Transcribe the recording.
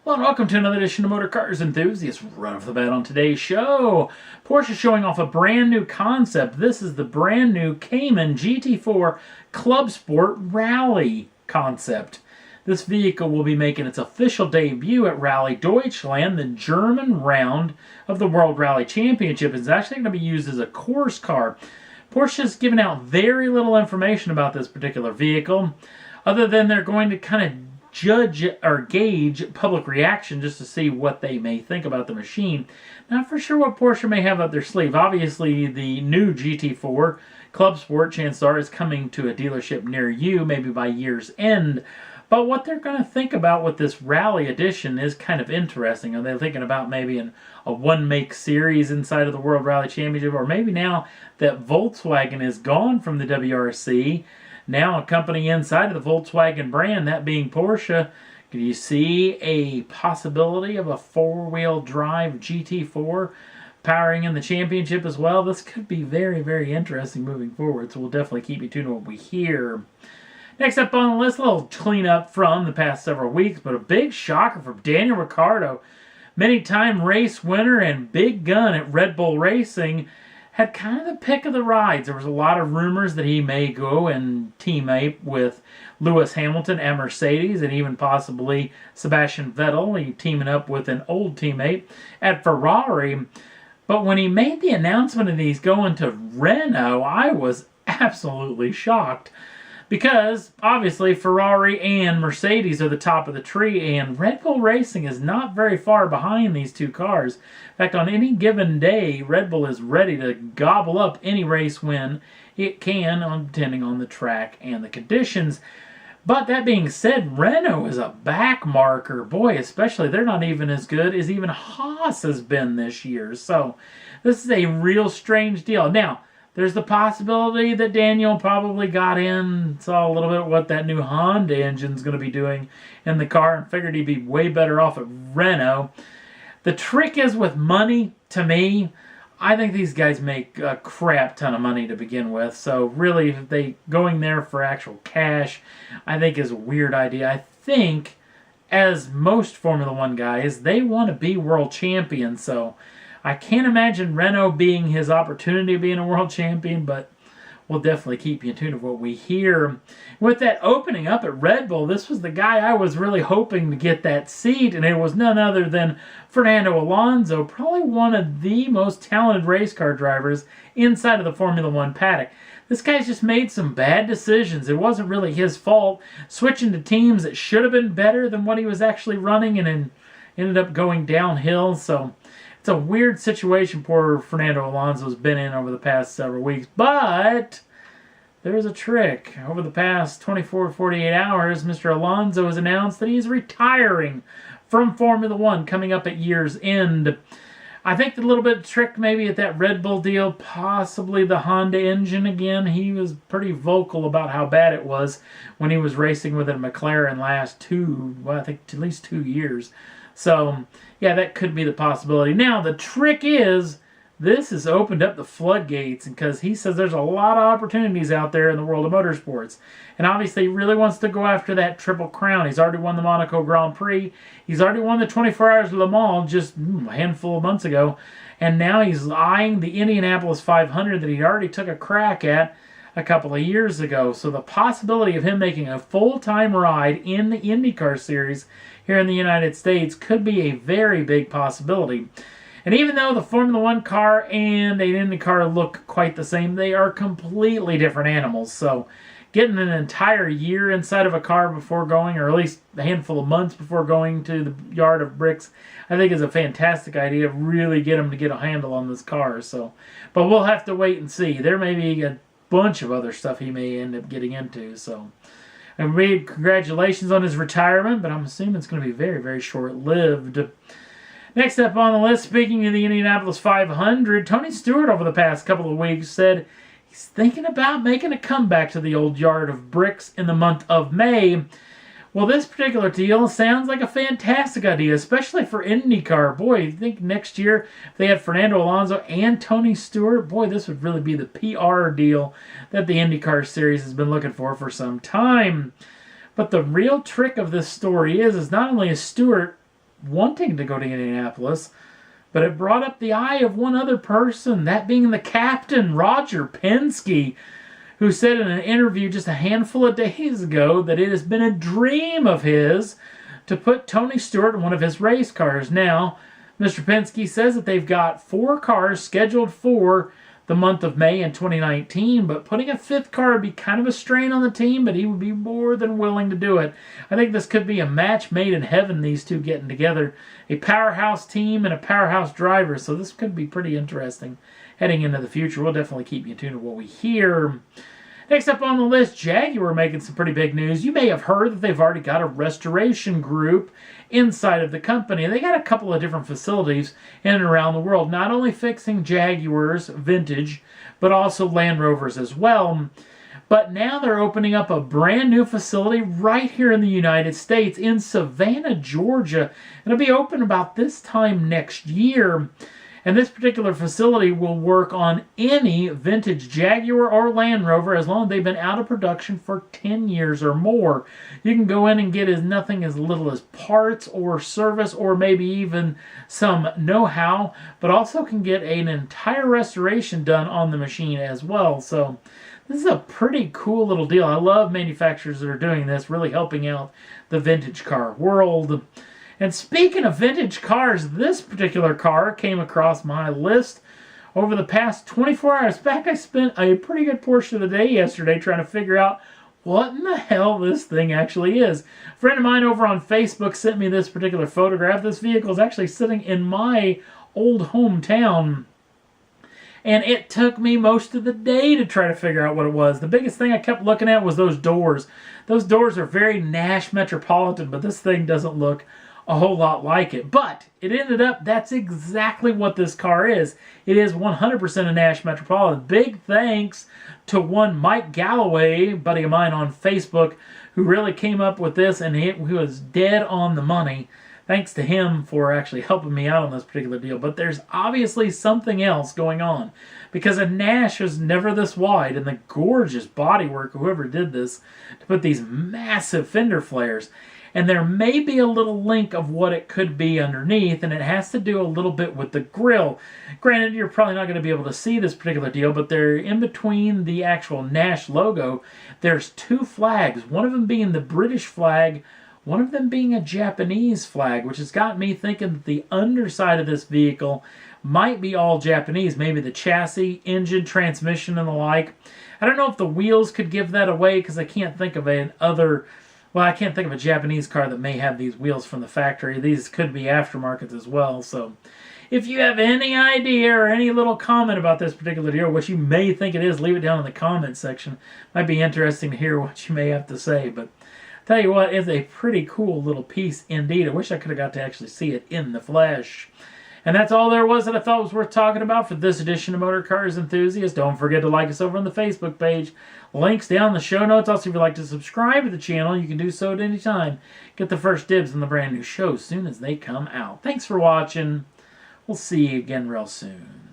Hello and welcome to another edition of Motor Cars Enthusiasts. Right off the bat on today's show, Porsche showing off a brand new concept. This is the brand new Cayman GT4 Clubsport Rally concept. This vehicle will be making its official debut at Rally Deutschland, the German round of the World Rally Championship. It's actually going to be used as a course car. Porsche has given out very little information about this particular vehicle, other than they're going to kind of judge or gauge public reaction just to see what they may think about the machine. Not for sure what Porsche may have up their sleeve. Obviously, the new GT4 Clubsport, chances are, is coming to a dealership near you, maybe by year's end. But what they're going to think about with this Rally edition is kind of interesting. Are they thinking about maybe a one-make series inside of the World Rally Championship? Or maybe now that Volkswagen is gone from the WRC, now a company inside of the Volkswagen brand, that being Porsche, do you see a possibility of a four-wheel drive GT4 powering in the championship as well? This could be very, very interesting moving forward, so we'll definitely keep you tuned to what we hear. Next up on the list, a little cleanup from the past several weeks, but a big shocker from Daniel Ricciardo. Many-time race winner and big gun at Red Bull Racing, had kind of the pick of the rides. There was a lot of rumors that he may go and teammate with Lewis Hamilton at Mercedes, and even possibly Sebastian Vettel, he teaming up with an old teammate at Ferrari. But when he made the announcement that he's going to Renault, I was absolutely shocked. Because, obviously, Ferrari and Mercedes are the top of the tree, and Red Bull Racing is not very far behind these two cars. In fact, on any given day, Red Bull is ready to gobble up any race win it can, depending on the track and the conditions. But that being said, Renault is a back marker. Boy, especially, they're not even as good as even Haas has been this year. So, this is a real strange deal. Now, there's the possibility that Daniel probably got in, saw a little bit what that new Honda engine's going to be doing in the car, and figured he'd be way better off at Renault. The trick is with money, to me, I think these guys make a crap ton of money to begin with. So really, if they going there for actual cash, I think is a weird idea. I think, as most Formula One guys, they want to be world champions, so I can't imagine Renault being his opportunity of being a world champion, but we'll definitely keep you in tune of what we hear. With that opening up at Red Bull, this was the guy I was really hoping to get that seat, and it was none other than Fernando Alonso, probably one of the most talented race car drivers inside of the Formula One paddock. This guy's just made some bad decisions. It wasn't really his fault. Switching to teams that should have been better than what he was actually running, and then ended up going downhill, so it's a weird situation poor Fernando Alonso's been in over the past several weeks, but there's a trick. Over the past 24 to 48 hours, Mr. Alonso has announced that he's retiring from Formula One coming up at year's end. I think the little bit of trick maybe at that Red Bull deal, possibly the Honda engine again. He was pretty vocal about how bad it was when he was racing with a McLaren last I think at least 2 years. So, yeah, that could be the possibility. Now, the trick is, this has opened up the floodgates, because he says there's a lot of opportunities out there in the world of motorsports. And obviously, he really wants to go after that Triple Crown. He's already won the Monaco Grand Prix. He's already won the 24 Hours of Le Mans just a handful of months ago. And now he's eyeing the Indianapolis 500 that he already took a crack at a couple of years ago. So the possibility of him making a full-time ride in the IndyCar series here in the United States could be a very big possibility. And even though the Formula One car and the IndyCar look quite the same, they are completely different animals. So getting an entire year inside of a car before going, or at least a handful of months before going to the yard of bricks, I think is a fantastic idea. Really get him to get a handle on this car. So, but we'll have to wait and see. There may be a bunch of other stuff he may end up getting into. So, and congratulations on his retirement, but I'm assuming it's going to be very, very short-lived. Next up on the list, speaking of the Indianapolis 500, Tony Stewart over the past couple of weeks said he's thinking about making a comeback to the old yard of bricks in the month of May. Well, this particular deal sounds like a fantastic idea, especially for IndyCar. Boy, I think next year, if they had Fernando Alonso and Tony Stewart, boy, this would really be the PR deal that the IndyCar series has been looking for some time. But the real trick of this story is not only is Stewart wanting to go to Indianapolis. But it brought up the eye of one other person, that being the captain, Roger Penske, who said in an interview just a handful of days ago that it has been a dream of his to put Tony Stewart in one of his race cars. Now, Mr. Penske says that they've got 4 cars scheduled for the month of May in 2019, but putting a 5th car would be kind of a strain on the team, but he would be more than willing to do it. I think this could be a match made in heaven, these two getting together. A powerhouse team and a powerhouse driver, so this could be pretty interesting heading into the future. We'll definitely keep you tuned to what we hear. Next up on the list, Jaguar making some pretty big news. You may have heard that they've already got a restoration group inside of the company. They got a couple of different facilities in and around the world, not only fixing Jaguars vintage, but also Land Rovers as well. But now they're opening up a brand new facility right here in the United States in Savannah, Georgia. It'll be open about this time next year. And this particular facility will work on any vintage Jaguar or Land Rover as long as they've been out of production for 10 years or more. You can go in and get nothing as little as parts or service or maybe even some know-how, but also can get an entire restoration done on the machine as well. So this is a pretty cool little deal. I love manufacturers that are doing this, really helping out the vintage car world. And speaking of vintage cars, this particular car came across my list over the past 24 hours. In fact, I spent a pretty good portion of the day yesterday trying to figure out what in the hell this thing actually is. A friend of mine over on Facebook sent me this particular photograph. This vehicle is actually sitting in my old hometown. And it took me most of the day to try to figure out what it was. The biggest thing I kept looking at was those doors. Those doors are very Nash Metropolitan, but this thing doesn't look a whole lot like it. But it ended up, that's exactly what this car is. It is 100% a Nash Metropolitan. Big thanks to one Mike Galloway, buddy of mine on Facebook, who really came up with this, and he was dead on the money. Thanks to him for actually helping me out on this particular deal. But there's obviously something else going on, because a Nash is never this wide, and the gorgeous bodywork, whoever did this, to put these massive fender flares. And there may be a little link of what it could be underneath, and it has to do a little bit with the grille. Granted, you're probably not going to be able to see this particular deal, but they're in between the actual Nash logo. There's 2 flags, one of them being the British flag, one of them being a Japanese flag, which has got me thinking that the underside of this vehicle might be all Japanese. Maybe the chassis, engine, transmission, and the like. I don't know if the wheels could give that away, because I can't think of I can't think of a Japanese car that may have these wheels from the factory. These could be aftermarkets as well. So if you have any idea or any little comment about this particular deal, what you may think it is, leave it down in the comment section. Might be interesting to hear what you may have to say. But I'll tell you what, it's a pretty cool little piece indeed. I wish I could have got to actually see it in the flesh. And that's all there was that I thought was worth talking about for this edition of Motor Cars Enthusiast. Don't forget to like us over on the Facebook page. Links down in the show notes. Also, if you'd like to subscribe to the channel, you can do so at any time. Get the first dibs on the brand new shows as soon as they come out. Thanks for watching. We'll see you again real soon.